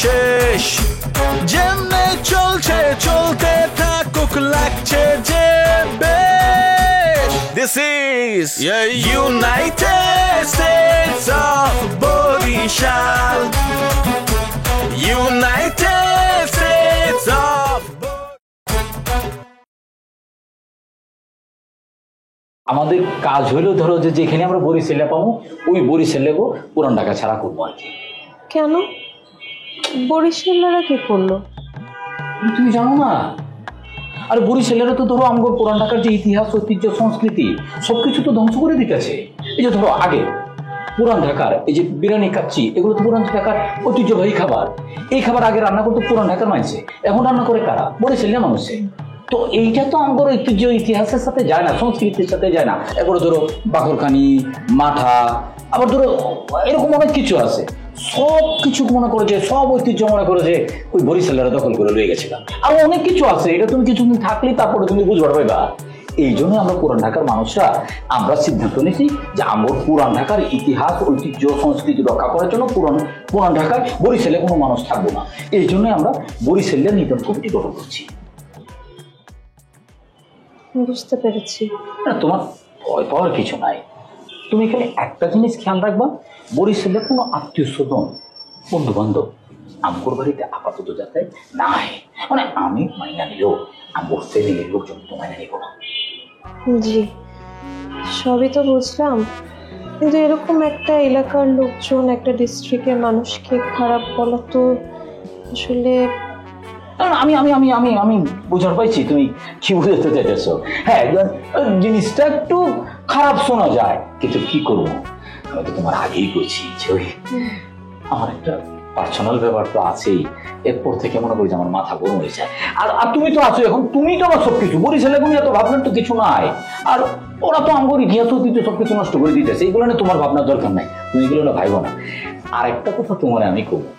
শেষ যেমনে চলছে চলতে থাকুক লাগছে যে বেশ This is United States of Borishal United States of আমাদের কাজ হইলো ধরো যে যেখানে আমরা বরিশালে পাবো ওই বরিশালে পুরান ঢাকা ছাড়া করবো আর কি। কেন বরিশালেরা কি করলো তুমি জানো না? আর বরিশালেরা তো ধরো আমগো পুরান ঢাকার যে ইতিহাস ঐতিহ্য সংস্কৃতি সবকিছু তো ধ্বংস করে দিতেছে। এই যে ধরো আগে পুরান ঢাকার এই যে বিরিয়ানি কাচ্চি এগুলো তো পুরান ঢাকার ঐতিহ্যবাহী খাবার। এই খাবার আগে রান্না করতো পুরান ঢাকার মানুষে, এখন রান্না করে কারা? বরিশালের মানুষে। তো এইটা তো আমগো ঐতিহ্য ইতিহাসের সাথে যায় না, সংস্কৃতির সাথে যায় না। এরপরে ধরো বাকরখানি, মাঠা, আবার ধরো এরকম অনেক কিছু আছে। সব কিছু মনে করে যে সব ঐতিহ্য মনে করে যে ওই বরিশালেরা দখল করে লয়ে গেছিলাম। আর অনেক কিছু আছে, এটা তুমি কিছুদিন থাকলে তারপরে তুমি বুঝতে পারবা। এই জন্য আমরা পুরান ঢাকার মানুষরা আমরা সিদ্ধান্ত নিয়েছি যে আমরা পুরান ঢাকার ইতিহাস ঐতিহ্য সংস্কৃতি রক্ষা করার জন্য পুরান ঢাকায় বরিশালে কোনো মানুষ থাকবো না। এই জন্য আমরা বরিশালের নিধন কমিটি গঠন করছি। বুঝতে পেরেছি। না তোমার ভয় পাওয়ার কিছু নাই। তুমি এখানে একটা জিনিস খেয়াল রাখবা, বরিশালে কোনো আত্মীয় স্বজন বন্ধু বান্ধব আমগোর বাড়িতে আপাতত যাতে নাই। মানে আমি মাইনা নিলেও আমগোর ফ্যামিলির লোকজন তো মাইনা নিব না। জি সবই তো বুঝলাম, কিন্তু এরকম একটা এলাকার লোকজন একটা ডিস্ট্রিক্টের মানুষকে খারাপ বলা তো আসলে আমি আমি আমি আমি আমি বুঝতে পারছি তুমি কি বুঝতে চাইতেছো। হ্যাঁ জিনিসটা একটু খারাপ শোনা যায়, কিন্তু কি করবো? আমি তো তোমার আগেই বলছি যে ওই আমার একটা পার্সোনাল ব্যাপার তো আছেই। এরপর থেকে মনে করি যে আমার মাথা গরম হয়ে যায়। আর তুমি তো আছো এখন, তুমি তো আমার সবকিছু। বরিশালে কোনো এত ভাবনার তো কিছু নাই। আর ওরা তো আমার ইতিহাস ঐতিহ্য সবকিছু নষ্ট করে দিতেছে। এইগুলো না তোমার ভাবনার দরকার নাই, তুমি এগুলো না ভাইবো না। আর একটা কথা তোমার আমি করবো,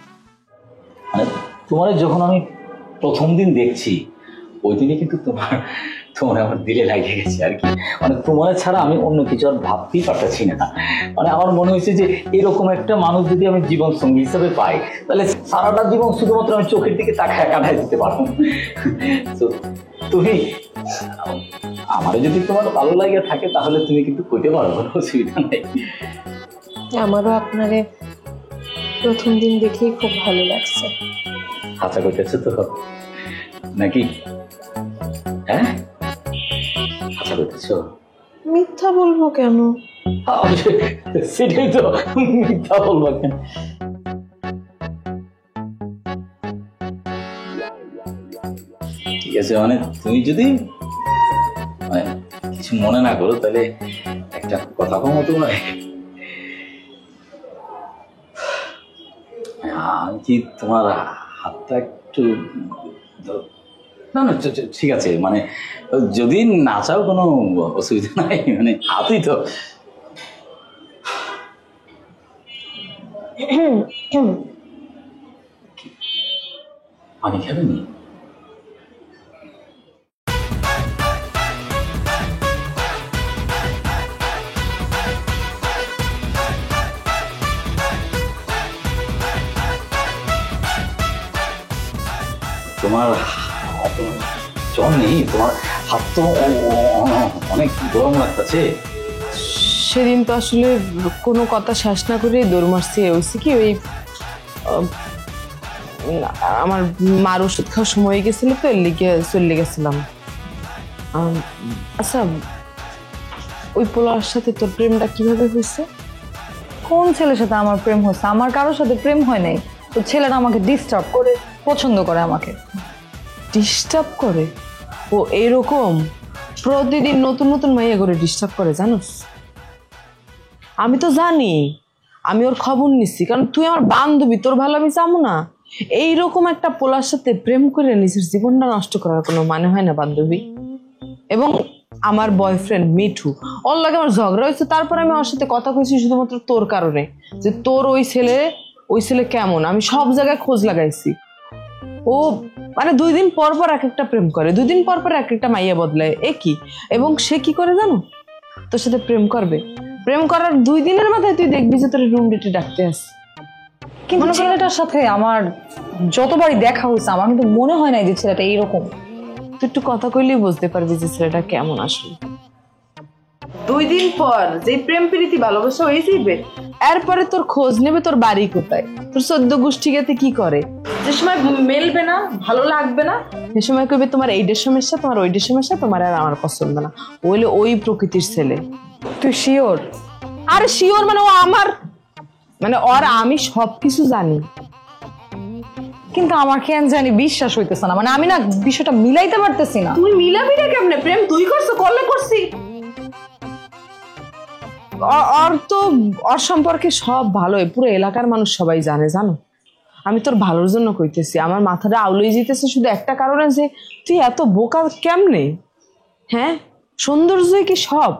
মানে তোমার যখন আমি প্রথম দিন দেখছি ওই দিনে কিন্তু তোমার আমার দিলে লাগিয়ে গেছে আর কি। মানে তোমার ছাড়া আমি অন্য কিছু আর ভাবতেই পারতেছি না। মানে আমার মনে হয়েছে যে এরকম একটা মানুষ যদি আমি জীবন সঙ্গী হিসেবে পাই তাহলে সারাটা জীবন শুধুমাত্র আমি চোখের দিকে তাকায় কাটায় দিতে পারবো। তো তুমি আমার যদি তোমার ভালো লাগে থাকে তাহলে তুমি কিন্তু কইতে পারো, কোনো অসুবিধা নেই। আমারও আপনারে প্রথম দিন দেখেই খুব ভালো লাগছে। আচ্ছা কইতেছো তো নাকি? হ্যাঁ আচ্ছা কইতেছো? মিথ্যা বলবো কেন? সেটাই তো, মিথ্যা বলবো কেন? ঠিক আছে, মানে তুমি যদি কিছু মনে না করো তাহলে একটা কথা কম তোমার। কি তোমার হাতটা একটু না না ঠিক আছে, মানে যদি না চাও কোনো অসুবিধা নাই, মানে হাতই তো। পানি খাবেনি? তোমার জ্বর নেই? তোমার হাত তো অনেক গরম লাগতেছে। সেদিন তো আসলে কোনো কথা শেষ না করে দৌড় মারছি। হয়েছে কি ওই আমার মার ওষুধ খাওয়ার সময় গেছিল তো এর লিগে চলে গেছিলাম। আচ্ছা ওই পোলার সাথে তোর প্রেমটা কিভাবে হয়েছে? কোন ছেলের সাথে আমার প্রেম হয়েছে? আমার কারোর সাথে প্রেম হয় নাই। তো ছেলেরা আমাকে ডিস্টার্ব করে, পছন্দ করে আমাকে। ডিস্টার্ব করে? ও এইরকম? প্রতিদিন নতুন নতুন মাইয়া করে ডিস্টার্ব করে জানোস। আমি তো জানি, আমি ওর খবর নিচ্ছি, কারণ তুই আমার বান্ধবী, তোর ভালো আমি চাবো না। এইরকম একটা পোলার সাথে প্রেম করে নিজের জীবনটা নষ্ট করার কোনো মানে হয় না বান্ধবী। এবং আমার বয়ফ্রেন্ড মিঠু, ওর লাগে আমার ঝগড়া হয়েছে, তারপর আমি ওর সাথে কথা কইছি শুধুমাত্র তোর কারণে, যে তোর ওই ছেলে কেমন। আমি সব জায়গায় খোঁজ লাগাইছি। ও মানে 2 দিন পর পর এক একটা প্রেম করে, 2 দিন পর পর এক একটা মাইয়া বদলায়, একই। এবং সে কি করে জানো, তোর সাথে প্রেম করবে, প্রেম করার 2 দিনের মাথায় তুই দেখবি যে তোর রুম ডেটে ডাকতে আসে। কিন্তু ছেলেটার সাথে আমার যতবারই দেখা হয়েছে আমার কিন্তু মনে হয় না যে ছেলেটা এইরকম। তুই একটু কথা কইলেই বুঝতে পারবি যে ছেলেটা কেমন আসলে। 2 দিন পর যে প্রেম প্রীতি ভালোবাসা হয়ে যাবে, এরপরে তোর খোঁজ নেবে তোর বাড়ি কোথায়, তোর 14 গোষ্ঠী গেতে কি করে। যে সময় মেলবে না, ভালো লাগবে না, সে সময় কইবে তোমার এইটার সমস্যা, তোমার ওইটার সমস্যা, তোমার আর আমার পছন্দ না। ওইলে ওই প্রকৃতির ছেলে। তুই শিওর? আরে শিওর মানে ও আমার, মানে ওর আমি সবকিছু জানি। কিন্তু আমার কেন জানি বিশ্বাস হইতেছে না, মানে আমি না বিষয়টা মিলাইতে পারতেছি না। তুই মিলাবি না কেমনে? প্রেম তুই করছো, করলে করছি। ওর তো ওর সম্পর্কে সব ভালোই, পুরো এলাকার মানুষ সবাই জানে, জানো। আমি তোর ভালোর জন্য কইতেছি, আমার মাথাটা আউলেই যেতেছে শুধু একটা কারণে, যে তুই এত বোকা কেমনে? হ্যাঁ, সৌন্দর্যই কি সব?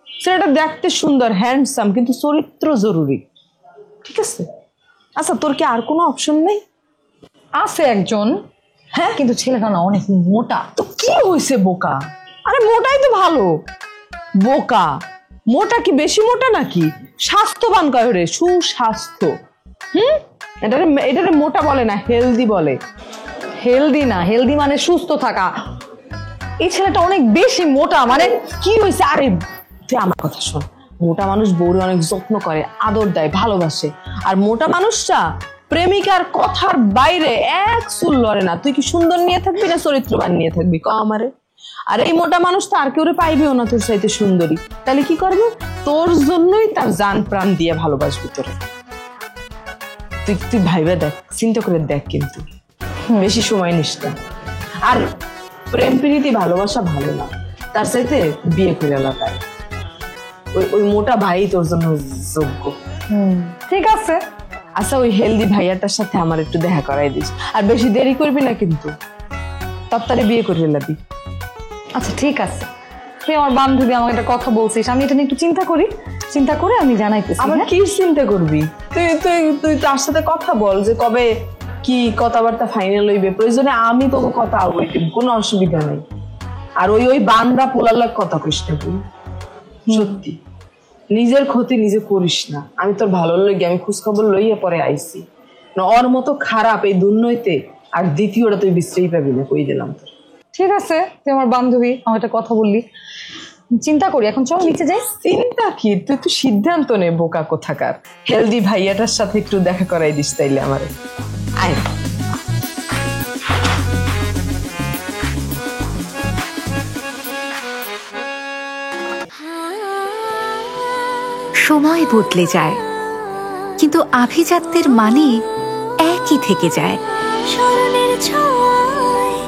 ছেলেটা দেখতে সুন্দর, হ্যান্ডসাম, কিন্তু চরিত্র জরুরি, ঠিক আছে? আচ্ছা, তোর কি আর কোনো অপশন নেই? আছে একজন, হ্যাঁ, কিন্তু ছেলেটা না অনেক মোটা। তো কি হয়েছে বোকা? আরে মোটাই তো ভালো। বোকা মোটা কি বেশি মোটা নাকি? স্বাস্থ্যবান কয় রে, সুস্বাস্থ্য। এটারে মোটা বলে না, হেলদি বলে। হেলদি না, হেলদি মানে সুস্থ থাকা। এই ছেলেটা অনেক বেশি মোটা, মানে কি হয়েছে? আরে তুই আমার কথা শোন, মোটা মানুষ বউরে অনেক যত্ন করে, আদর দেয়, ভালোবাসে। আর মোটা মানুষটা প্রেমিকার কথার বাইরে এক চুল লড়ে না। তুই কি সুন্দর নিয়ে থাকবি না চরিত্রবান নিয়ে থাকবি ক আমারে? আর এই মোটা মানুষ তো আর কেউ পাইবেও না তোর চাইতে সুন্দরী। তাহলে কি করবে? তোর জন্যই তার জান প্রাণ দিয়ে ভালোবাসবি তোরে। তুই ভাইবে দেখ, চিন্তা করে দেখ, কিন্তু বেশি সময় নিস না। আর প্রেম প্রীতি ভালোবাসা ভালো না, তার চাইতে বিয়ে করে তাই ওই মোটা ভাই তোর জন্য যোগ্য। ঠিক আছে। আচ্ছা, ওই হেলদি ভাইয়াটার সাথে আমার একটু দেখা করাই দিস, আর বেশি দেরি করবি না কিন্তু, তাড়াতাড়ি বিয়ে করে ফেলাবি। আচ্ছা ঠিক আছে, তুই আমার বান্ধবী, আমাকে একটা কথা বলছিস, আমি এটা নিয়ে একটু চিন্তা করি, চিন্তা করে আমি জানাইতেছি। আমার কি চিন্তা করবি? তুই তুই তুই তার সাথে কথা বল যে কবে কি কথাবার্তা ফাইনাল হইবে, প্রয়োজনে আমি তোকে কথা বলি, কোনো অসুবিধা নেই। আর ওই বান্দা পোলার কথা কইস না তুই, সত্যি নিজের ক্ষতি নিজে করিস না। আমি তোর ভালো লাগে, আমি খোঁজ খবর লইয়া পরে আইছি না। ওর মতো খারাপ এই দুর্নয়তে আর দ্বিতীয়টা তুই বিশ্রেই পাবি না, কই দিলাম তোর। ঠিক আছে, তুই আমার বান্ধবী, আমার একটা কথা বললি, চিন্তা করি। এখন চল নিচে যাই। চিন্তা কি, তুই তো সিদ্ধান্ত নে বোকা কোথাকার। হেলদি ভাইয়াটার সাথে একটু দেখা করাই দিস তাইলে আমারে। আয় সময় বদলে যায়, কিন্তু আভিজাত্যের মানে একই থেকে যায়। স্মরণের ছোঁয়ায়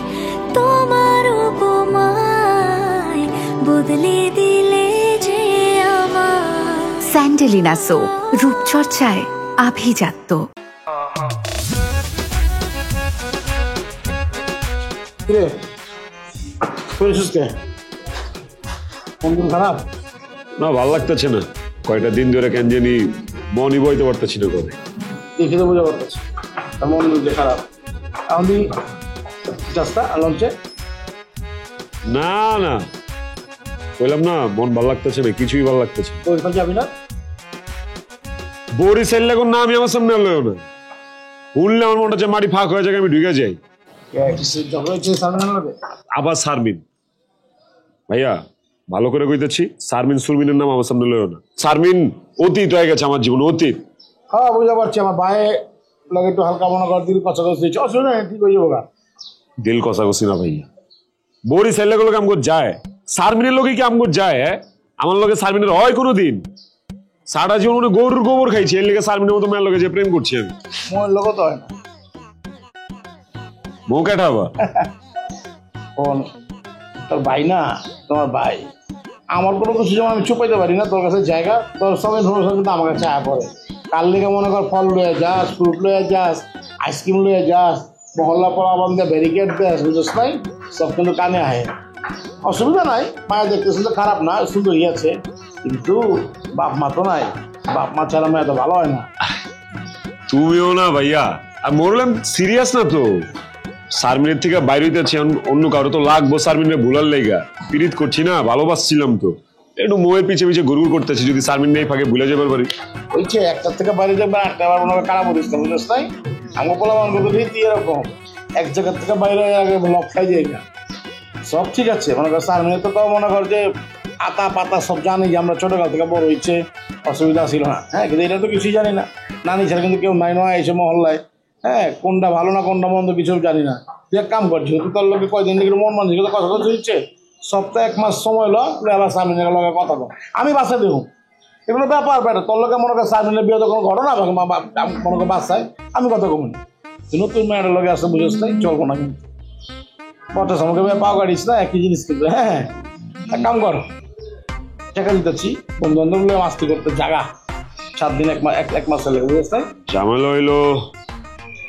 তোমার উপমায় বদলে দিলে যে আমার। স্যান্ডেলিনা সো, রূপচর্চায় আভিজাত্য। খারাপ না, ভালো লাগতেছে না। কয়টা দিন ধরে কেন জানি মনই বইতে পারতেছি না। করে দেখে তো বুঝতে পারতেছি মন বুঝতে খারাপ। আমি রাস্তা লঞ্চে না না বললাম না, মন ভালো লাগতেছে না, কিছুই ভালো লাগতেছে। ওইখানে যাবি না? বড়ি সেল লাগুন না, আমি আমার সামনে এলো না। উঠলে আমার মনটা যে মাটি ফাঁক হয়ে যায়, আমি ঢুকে যাই। আবার শারমিন ভাইয়া, ভালো করে কইতেছি, শারমিন সুরমিনের নাম আমার সামনে লইও না। শারমিন অতীত হয়ে গেছে আমার জীবন, অতীত। হ্যাঁ বুঝতে পারছি, আমার ভাই লাগে একটু হালকা মনে কর, দিল কষাকষি অসুবিধা নেই, ঠিক হয়ে যাবো। দিল কষাকষি না ভাইয়া, বড়ি সেল লাগুলো কাম করে যায়, শারমিনের লোকে কি কাম করে যায়? আমার লোকে শারমিনের হয় কোনো দিন? সারা জীবন মনে গরুর গোবর খাইছি, এর লিগে শারমিনের মতো মেয়ের লোকে যে প্রেম করছি আমি। মোর লোক তো হয় না। মৌ কেটা আবার তোর ভাই না, তোমার ভাই। আমার কোনো কিছু যেমন আমি চুপাইতে পারি না, তোর কাছে জায়গা, তোর সব ইনফরমেশন কিন্তু আমার কাছে আয়া পড়ে। কার লেগে মনে কর ফল লইয়া যাস, ফ্রুট লইয়া যাস, আইসক্রিম লইয়া যাস, মহল্লা পড়া বন্ধে ব্যারিকেড দেস, বুঝছ নাই? সব কিন্তু কানে আহে। অসুবিধা নাই, মায়া দেখতেছেন তো খারাপ না, সুন্দরই আছে, কিন্তু বাপ মা তো নাই। বাপ মা ছাড়া মায়া তো ভালো হয় না। তুমিও না ভাইয়া, আর বললাম সিরিয়াস না তো। শারমিনের থেকে বাইরে হইতেছি, অন্য কারো তো লাগবো শারমিনের ভুলার লেগা। পিরিত করছি না, ভালোবাসছিলাম তো, একটু মোয়ের পিছে পিছে ঘুরঘুর করতেছি। যদি শারমিন নেই ফাঁকে ভুলে যাবার পারি। ওইছে একটার থেকে বাইরে যাবে, আটটা আবার মনে হয় কারা বলিস না, বুঝছ নাই? আমার পোলাবান করতে রীতি এরকম, এক জায়গার থেকে বাইরে আগে লক খাই যায় না। সব ঠিক আছে, মনে কর শারমিনের তো মনে কর যে আতা পাতা সব জানি যে আমরা ছোটকাল থেকে বড় হয়েছে, অসুবিধা ছিল না। হ্যাঁ, কিন্তু এটা তো কিছুই জানি না। নানি ছাড়া কিন্তু কেউ নাই নয় এসে মহল্লায়। হ্যাঁ, কোনটা ভালো না কোনটা মন্দ কিছু জানি না। তুই এক কাম করছি, তুই তোর লোকে কয়দিন থেকে মন মানছিস, কথা কথা হচ্ছে, সপ্তাহে 1 মাস সময় লো, আবার শারমিনের লগে কথা কর, আমি বাসা দেবো। এগুলো ব্যাপার বেটা, তোর লোকে মনে কর শারমিনের বিয়ে তো কোনো ঘটনা মনে কর বাসায়, আমি কথা কমনি। তুই নতুন মেয়েটার লগে আসতে বুঝেছ তাই চলবো না কিন্তু। পটার সময় পাও গাড়িস না, একই জিনিস কিন্তু। হ্যাঁ, এক কাম কর, টাকা দিতেছি, বন্ধু বান্ধব মাস্তি করতে জায়গা 7 দিন 1 মাস লেগে, বুঝেছ তাই? ঝামেলা হইলো,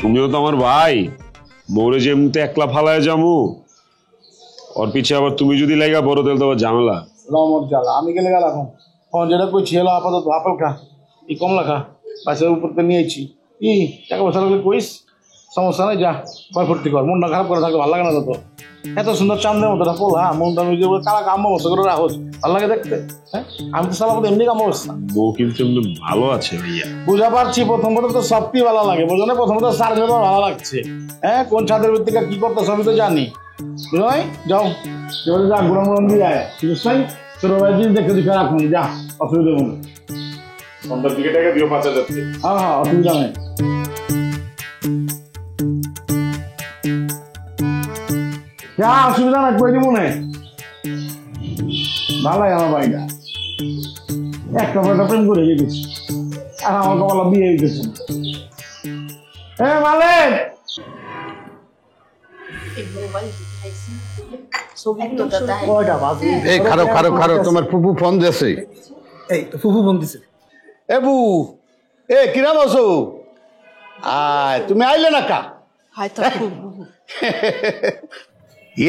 তুমিও তো আমার ভাই, মোরে যেমতে একলা ফালায় যামু, ওর পিছে আবার তুমি যদি লাগা বড় তেল তো আবার ঝামেলা। রমর জ্বালা, আমি গেলে গেলাম এখন। যেটা কইছি হলো আপাতত আপেল খা, এই কমলা খা, বাচ্চার উপর তো নিয়েছি। ই টাকা পয়সা লাগলে কইস, সমস্যা নেই, যা ভয় ফুর্তি কর, মনটা খারাপ করে থাকলে ভালো লাগে না তো। এত সুন্দর চান্দের মতো পোল, হ্যাঁ, মনটা কারা কাম অবস্থা করে রাখোস, ভালো লাগে দেখতে। হ্যাঁ, আমি তো সালা এমনি কাম অবস্থা। বউ কিন্তু এমনি ভালো আছে ভাইয়া। বুঝা পারছি, প্রথমত তো সবটি ভালো লাগে, বুঝো না? প্রথমত সার ভালো লাগছে। হ্যাঁ, কোন ছাদের ভিত্তিকা কি করতে সবই তো জানি। বুঝলাই, যাও এবারে যা, গুড়া মুড়ন দিয়ে আয়, ঠিক আছে? ছোট ভাই জিনিস দেখে দিকে রাখুন, যা, অসুবিধা নেই। সন্ধ্যার দিকে টাকা দিও 5000 টাকা। হ্যাঁ হ্যাঁ, অসুবিধা নেই। অসুবিধা নাই, কই দিব না। ভালোই আমার ভাইটা, একটা বড় প্রেম করে গেছি, আর আমার কপালে বিয়ে হয়ে গেছে। মালিক, এই খারো খারো খারো, তোমার ফুফু ফোন দিয়েছে। এই তো ফুফু ফোন দিছে। এবু, এ কিরাম আছো? আয়, তুমি আইলে না কা?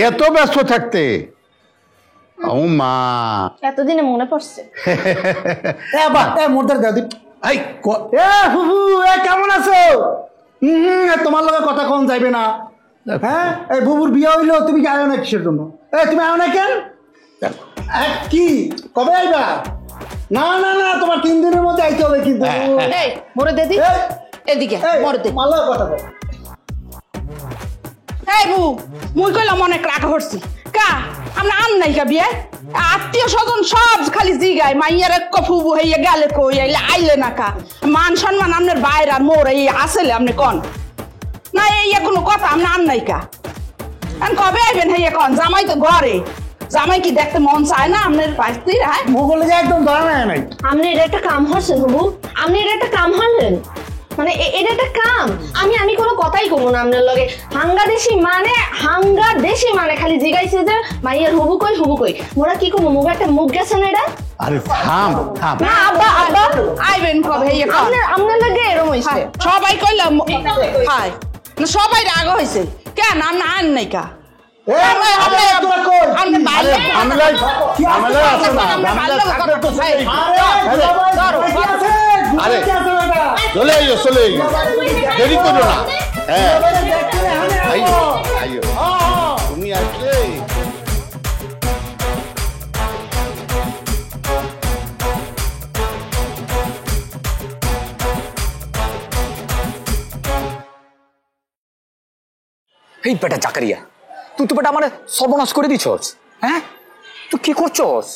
এত ব্যস্ত থাকতে? ও মা, এতদিনে মনে পড়ছে। মোটার দাদি, এই ফুফু কেমন আছো? তোমার লগে কথা কম যাইবে না। হ্যাঁ, এই বুবুর বিয়ে হইলো, তুমি কি আয়ো না কিসের জন্য? তুমি আয়ো না কেন? কি কবে আইবা? না না না, তোমার 3 দিনের মধ্যে আইতে হবে কিন্তু। মোরে দিদি এদিকে মোরে দে, মাল্লা কথা বল। এই বু, মুই কইলাম অনেক রাগ হচ্ছি কা, আমরা আন নাই কা বিয়ে, আত্মীয় স্বজন সব খালি জিগায় মাইয়ার এক ফুবু হইয়া গেলে কই আইলে না কা, মান সম্মান আপনার বাইরে আর মোর এই আসলে আপনি কন না, এই কোনো কথা আমরা আন নাই কা। কবে আইবেন হইয়া কন? জামাই তো ঘরে, জামাই কি দেখতে মন চায় না আপনার বাড়িতে? হ্যাঁ, মোগলে যে একদম ধরা নাই। আপনি এটা একটা কাম হচ্ছেন বাবু, আপনি এটা একটা কাম হলেন, মানে এটা একটা কাম। আমি কোনো কথাই কমু না আপনার লগে। হাঙ্গাদেশি মানে খালি জিগাইছে যে মাইয়ার হুবু কই, মোরা কি কমু? মুখ একটা মুখ গেছে না এটা। আরে থাম থাম। না আব্বা আইবেন কবে হইয়া কন? আপনার লগে এরকম হইছে, সবাই কইলাম হাই না, সবাই রাগ হইছে কেন? আমরা আন নাই কা। চলে আইও, চলে আইও, দেরি করো না। হ্যাঁ, তুমি আসলে এই বেটা জাকারিয়া, তুই তো বেটা মানে সর্বনাশ করে দিছস। হ্যাঁ, তুই কি করছস?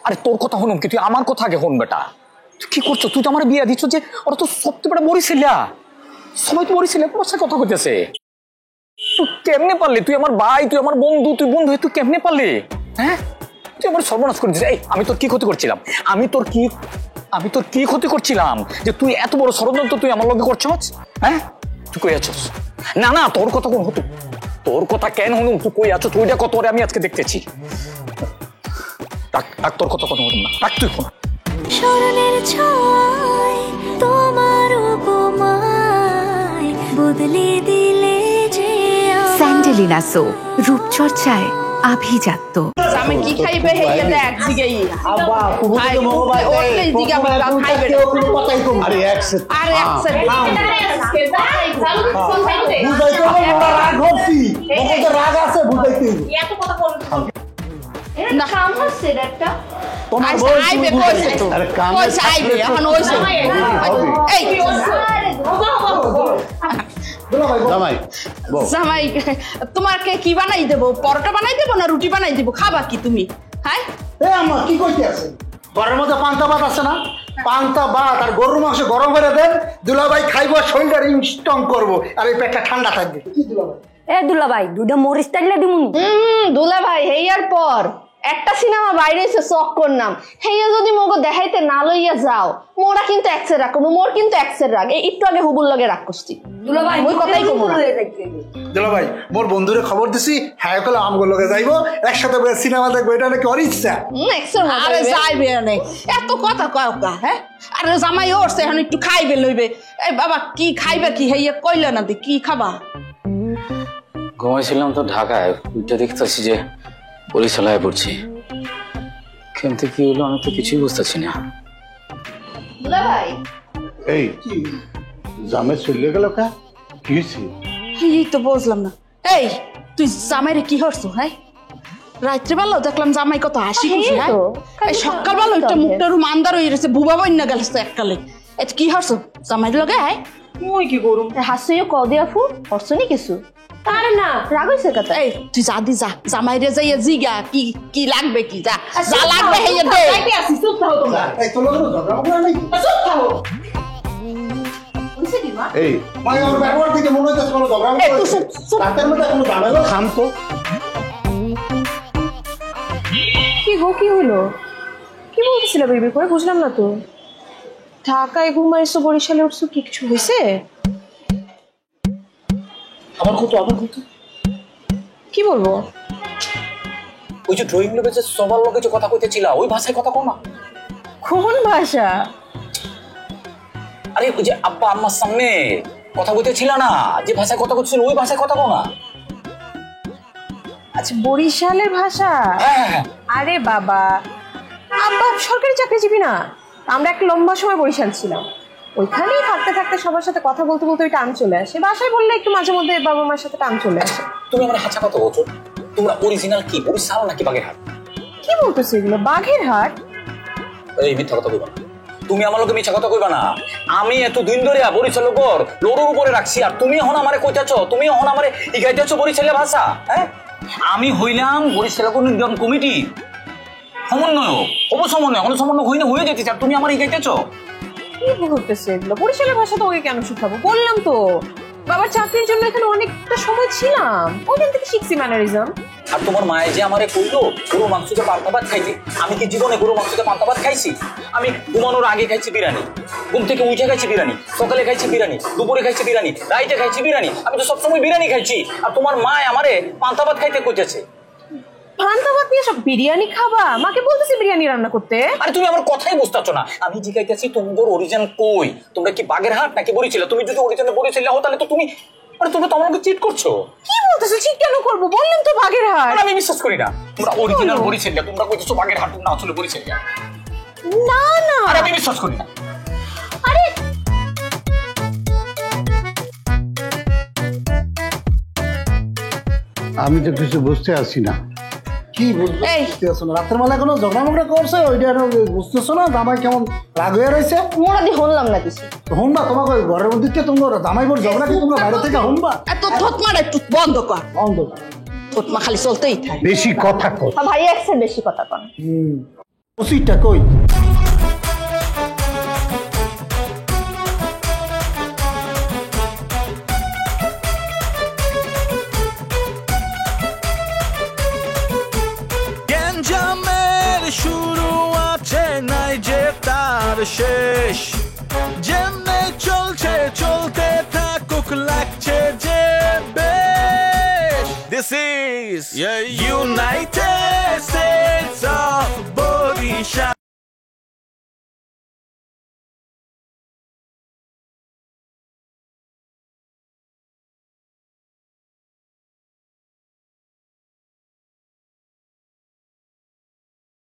আরে তোর কথা হনুম কি, তুই আমার কথা আগে হন বেটা। তুই কি করছো? তুই তো আমার বিয়ে দিচ্ছ যে, ওরা তো সব তো বেটা মরিছিলা, সবাই তো মরিছিলা, তোমার সাথে কথা কইতেছে। তুই কেমনে পারলি? তুই আমার ভাই, তুই আমার বন্ধু, তুই বন্ধু হয়ে তুই কেমনে পারলি? হ্যাঁ, তুই আমার সর্বনাশ করে দিছিস। এই আমি তোর কি ক্ষতি করছিলাম? আমি তোর কি ক্ষতি করছিলাম যে তুই এত বড় ষড়যন্ত্র তুই আমার লগে করছস? হ্যাঁ, তুই কই আছস? না না, তোর কথা কোন হতো তোর কথা কেন শুনুম? তুই কই আছো? তুইটা কত আমি আজকে দেখতেছি। তোর কথা কথা বলুন না, ডাক তুই ফোন। স্মরণের ছয় তোমার উপমায় বদলে দিলে যে স্যান্ডেলিনা সো, রূপচর্চায় আভিজাত্য। আমি কি খাইবে হেইয়া দেখ জিগাই আব্বা তুমি তো মোবাইল ওই দিগা খাইবে কোনো কথাই কম আরে এক সেকেন্ড আরে এক সেকেন্ড বুঝাইতে হবে ওরা রাগ হচ্ছি ওদের রাগ আছে বুঝাইতে এত কথা বলতে না কাম হচ্ছে একটা তোমার আচ্ছা, আইবে কইছে তো আরে কাম কইছে আইবে এখন হইছে এই জামাই বল জামাই তোমাকে কি বানাই দেবো? পরোটা বানাই দেবো না রুটি বানাই দেবো? খাবা কি তুমি? হ্যাঁ এ আম্মা কি কইতে আছে? ঘরের মধ্যে পান্তা ভাত আছে না, পান্তা ভাত আর গরুর মাংস গরম করে দেন, দুলাভাই খাইবো, শরীরটা স্ট্রং করবো আর এই পেটটা ঠান্ডা থাকবে। কি দুলাভাই? এ দুলা ভাই দুইটা মরিচ থাকলে দিমুনি। দুলা ভাই হেইয়ার পর একটা সিনেমা বাইরে এসে শখ করলাম, হেইয়া যদি মগো দেখাইতে না লইয়া যাও, মোরা কিন্তু একসের রাগ করবো, মোর কিন্তু একসের রাগ। একটু আগে হুবুর লগে রাগ করছি দুলা ভাই ওই কথাই কমু না। দুলাভাই মোর বন্ধুরে খবর দিছি, হ্যাঁ কলে আমগুলো লগে যাইবো, একসাথে সিনেমা দেখবো, এটা নাকি ওর ইচ্ছা। একসের আরে যাইবে না এত কথা কয় কা? হ্যাঁ আরে জামাই ওরছে এখন একটু খাইবে লইবে। এই বাবা কি খাইবে কি হেইয়া কইলে না দি কি খাবা? ঘুমাইছিলাম তো ঢাকায়, উঠে দেখতেছি যে পরিচালনায় পড়ছি। কিন্তু কি হলো আমি তো কিছুই বুঝতেছি না। দুলা ভাই এই জামে চলে গেল কা কি হয়েছে? এই তো বুঝলাম না। এই তুই জামাইরে কি হরছো? হ্যাঁ রাত্রিবেলাও দেখলাম জামাই কত হাসি খুশি। হ্যাঁ এই সকালবেলা ওইটা মুখটা রুমানদার হয়ে গেছে, বুবা বন্যা গেল এককালে। এই কি হরছো জামাইর লগে? হ্যাঁ মুই কি করুম? হাসিও কদি আফু হরছনি কিছু? আরে না রাগ হইছে কথা। এই তুই যা দি যা, জামাইরে যাইয়া জিগা কি কি লাগবে কি যা যা লাগবে হেইয়া দে। চুপ থাকো তোমরা, এই তোর লগে ঝগড়া করবে না? চুপ থাকো। বুঝছিস মা? এই মানে ওর ব্যবহার থেকে মনে হচ্ছে কোনো ঝগড়া করবে, রাতের মধ্যে কোনো ঝামেলা খাম তো। কি গো কি হলো? কি বলতেছিল বেবি করে বুঝলাম না তো। ঢাকায় ঘুমাইছো, বরিশালে উঠছো, কি কিছু হয়েছে? আমার কত কি বলবো? ওই যে ড্রয়িং রুমে যে সবার লোকে যে কথা কইতেছিল ওই ভাষায় কথা কও না। কোন ভাষা? আরে ওই যে আব্বা আম্মার সামনে কথা কইতেছিল না, যে ভাষায় কথা কইছিল ওই ভাষায় কথা কও না। আচ্ছা বরিশালের ভাষা? হ্যাঁ আরে বাবা, আব্বা সরকারি চাকরিজীবী না, আমরা একটা লম্বা সময় বরিশাল ছিলাম। ওইখানেই থাকতে থাকতে সবার সাথে কথা বলতে বলতে ওই টান চলে আসে। বাসায় বললে একটু মাঝে মধ্যে বাবা মার সাথে টান চলে আসে। তুমি আমার হাঁচা কথা বলছো? তোমরা অরিজিনাল কি বরিশাল নাকি বাগেরহাট? কি বলতেছো এগুলো? বাগেরহাট? এই মিথ্যা কথা কইবা না, তুমি আমার লোকে মিথ্যা কথা কইবা না। আমি এত দিন ধরে বরিশাল উপর লোড়োর উপরে রাখছি, আর তুমি এখন আমারে কইতাছো, তুমি এখন আমারে ইগাইতেছো বরিশালের ভাষা। হ্যাঁ আমি হইলাম বরিশাল নির্বাচন কমিটি সমন্বয়ক, অবসমন্বয় সমন্বয় হই না হয়ে যেতে চার, তুমি আমার ইগাইতেছো। কি বলতেছো এগুলো? বরিশালের ভাষা তো ওকে কেন শিখাবো? বললাম তো বাবার চাকরির জন্য এখানে অনেকটা সময় ছিলাম, ওখান থেকে শিখছি ম্যানারিজম। আর তোমার মায়ে যে আমারে কইলো গরু মাংসতে পান্তা ভাত খাইছি, আমি কি জীবনে গরু মাংসতে পান্তা ভাত খাইছি? আমি ঘুমানোর আগে খাইছি বিরিয়ানি, ঘুম থেকে উঠে খাইছি বিরিয়ানি, সকালে খাইছি বিরিয়ানি, দুপুরে খাইছি বিরিয়ানি, রাইতে খাইছি বিরিয়ানি। আমি তো সবসময় বিরিয়ানি খাইছি, আর তোমার মা আমারে পান্তা ভাত খাইতে কইতেছে। পান্তা ভাত নিয়ে সব বিরিয়ানি খাবা? মাকে বলতেছি বিরিয়ানি রান্না করতে। আরে তুমি আমার কথাই বুঝতেছো না, আমি জিজ্ঞাসা তোমাদের অরিজিনাল কই, তোমরা কি বাগেরহাট নাকি বরিশাল? তুমি যদি অরিজিনাল বরিশাল হও তাহলে তো তুমি তোমরা তো আমাকে চিট করছো। কি বলতেছো? ঠিক কেন করবো? বললাম তো বাগেরহাট। আমি বিশ্বাস করি না, তোমরা অরিজিনাল বরিশাল, তোমরা কইতেছো বাগেরহাট, না আসলে বরিশাল। না না আরে আমি বিশ্বাস করি না। আরে আমি তো কিছু বুঝতে পারছি না। কি বুঝতেছো না? রাতের বেলা কোনো ঝগড়া মগড়া করছে, ওইটা বুঝতেছো না? জামাই কেমন রাগ হয়ে রয়েছে? মোরা দি হনলাম না কিছু। হুনবা তোমাকে ঘরের মধ্যে তোমার জামাই বোর ঝগড়া কি তোমরা বাইরে থেকে হুনবা? এত থতমাটা একটু বন্ধ কর, বন্ধ। থতমা খালি চলতেই থাকে। বেশি কথা কর। ভাই একসাথে বেশি কথা কন। ওসিটা কই? শুরু আছে নাই যে তার শেষ, যেমনে চলছে চলতে থাকুক লাগছে যে বেশ। States. Yeah, United States.